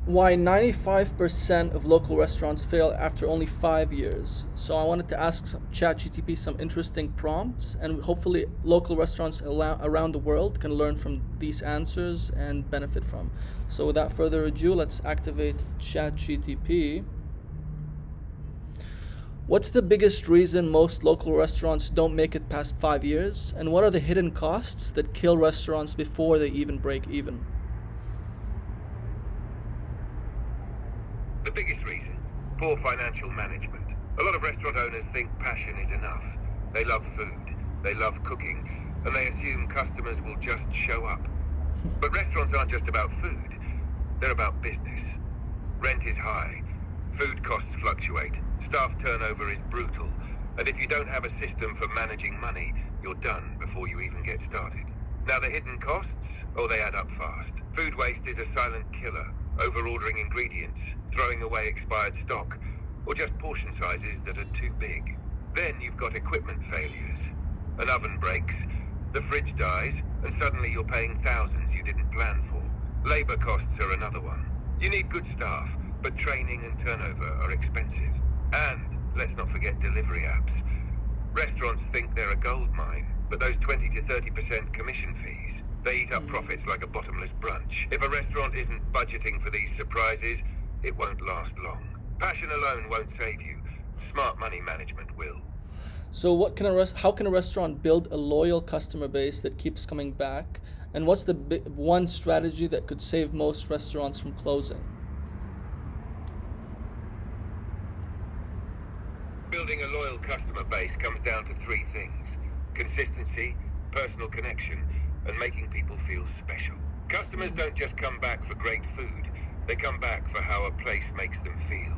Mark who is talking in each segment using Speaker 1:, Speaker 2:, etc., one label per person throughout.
Speaker 1: why 95% of local restaurants fail after only 5 years. So I wanted to ask ChatGTP some interesting prompts, and hopefully local restaurants around the world can learn from these answers and benefit from. So without further ado, let's activate ChatGTP. What's the biggest reason most local restaurants don't make it past 5 years? And what are the hidden costs that kill restaurants before they even break even?
Speaker 2: The biggest reason, poor financial management. A lot of restaurant owners think passion is enough. They love food, they love cooking, and they assume customers will just show up. But restaurants aren't just about food, they're about business. Rent is high, food costs fluctuate, staff turnover is brutal, and if you don't have a system for managing money, you're done before you even get started. Now the hidden costs, they add up fast. Food waste is a silent killer. Over-ordering ingredients, throwing away expired stock, or just portion sizes that are too big. Then you've got equipment failures. An oven breaks, the fridge dies, and suddenly you're paying thousands you didn't plan for. Labor costs are another one. You need good staff, but training and turnover are expensive. And let's not forget delivery apps. Restaurants think they're a gold mine, but those 20 to 30% commission fees, they eat up profits like a bottomless brunch. If a restaurant isn't budgeting for these surprises, it won't last long. Passion alone won't save you. Smart money management will.
Speaker 1: So how can a restaurant build a loyal customer base that keeps coming back? And what's the one strategy that could save most restaurants from closing?
Speaker 2: Building a loyal customer base comes down to three things: consistency, personal connection, and making people feel special. Customers don't just come back for great food, they come back for how a place makes them feel.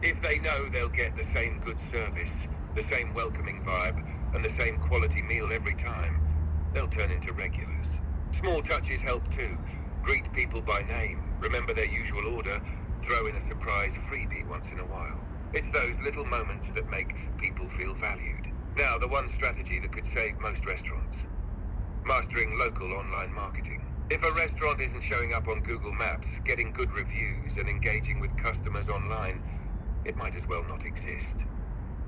Speaker 2: If they know they'll get the same good service, the same welcoming vibe, and the same quality meal every time, they'll turn into regulars. Small touches help too. Greet people by name, remember their usual order, throw in a surprise freebie once in a while. It's those little moments that make people feel valued. Now, the one strategy that could save most restaurants: mastering local online marketing. If a restaurant isn't showing up on Google Maps, getting good reviews, and engaging with customers online, it might as well not exist.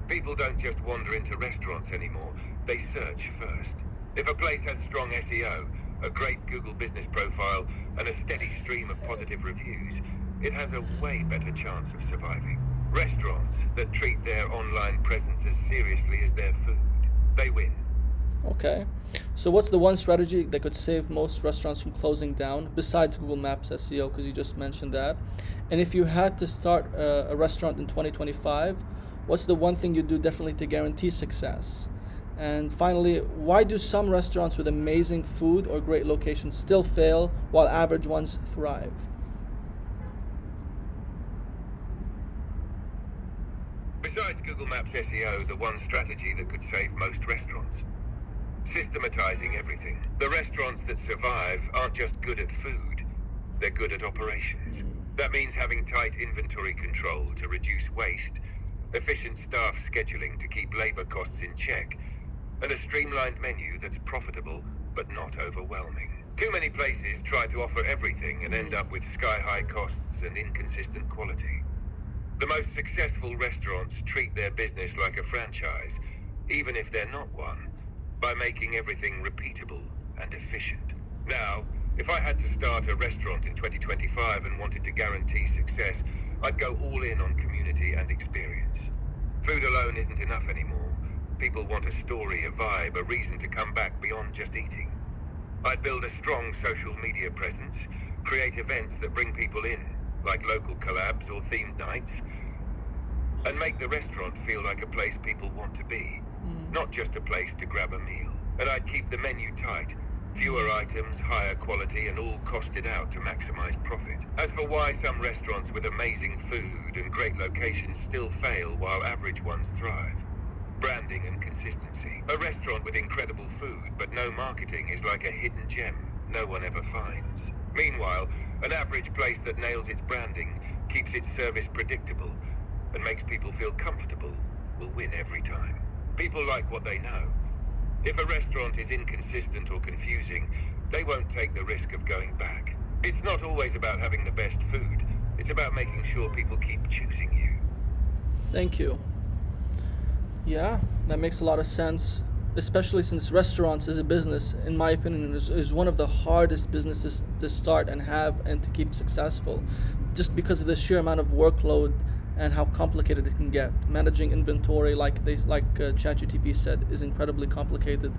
Speaker 2: People don't just wander into restaurants anymore, they search first. If a place has strong SEO, a great Google business profile, and a steady stream of positive reviews, it has a way better chance of surviving. Restaurants that treat their online presence as seriously as their food, they win.
Speaker 1: Okay. So what's the one strategy that could save most restaurants from closing down besides Google Maps SEO, because you just mentioned that? And if you had to start a restaurant in 2025, what's the one thing you'd do differently to guarantee success? And finally, why do some restaurants with amazing food or great locations still fail while average ones thrive?
Speaker 2: Besides Google Maps SEO, the one strategy that could save most restaurants: systematizing everything. The restaurants that survive aren't just good at food, they're good at operations. That means having tight inventory control to reduce waste, efficient staff scheduling to keep labor costs in check, and a streamlined menu that's profitable but not overwhelming. Too many places try to offer everything and end up with sky-high costs and inconsistent quality. The most successful restaurants treat their business like a franchise, even if they're not one, by making everything repeatable and efficient. Now, if I had to start a restaurant in 2025 and wanted to guarantee success, I'd go all in on community and experience. Food alone isn't enough anymore. People want a story, a vibe, a reason to come back beyond just eating. I'd build a strong social media presence, create events that bring people in, like local collabs or themed nights, and make the restaurant feel like a place people want to be, not just a place to grab a meal. And I'd keep the menu tight, fewer items, higher quality, and all costed out to maximize profit. As for why some restaurants with amazing food and great locations still fail while average ones thrive: branding and consistency. A restaurant with incredible food but no marketing is like a hidden gem no one ever finds. Meanwhile, an average place that nails its branding, keeps its service predictable, and makes people feel comfortable will win every time. People like what they know. If a restaurant is inconsistent or confusing, they won't take the risk of going back. It's not always about having the best food. It's about making sure people keep choosing you.
Speaker 1: Thank you. Yeah, that makes a lot of sense, especially since restaurants as a business, in my opinion, is one of the hardest businesses to start and have and to keep successful, just because of the sheer amount of workload and how complicated it can get. Managing inventory, like ChatGPT said, is incredibly complicated,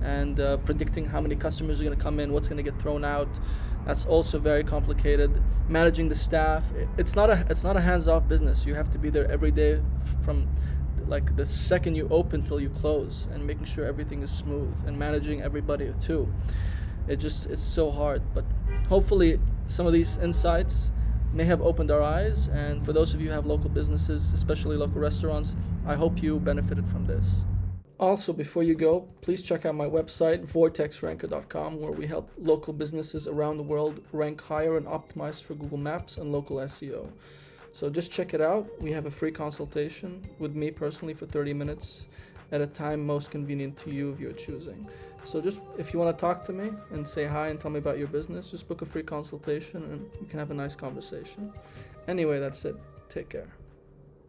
Speaker 1: and predicting how many customers are going to come in, what's going to get thrown out, that's also very complicated. Managing the staff, it's not a hands-off business. You have to be there every day from like the second you open till you close, and making sure everything is smooth, and managing everybody too. It's so hard, but hopefully some of these insights may have opened our eyes, and for those of you who have local businesses, especially local restaurants, I hope you benefited from this. Also, before you go, please check out my website, vortexranker.com, where we help local businesses around the world rank higher and optimize for Google Maps and local SEO. So just check it out. We have a free consultation with me personally for 30 minutes at a time most convenient to you of your choosing. So just if you want to talk to me and say hi and tell me about your business, just book a free consultation and we can have a nice conversation. Anyway, that's it. Take care.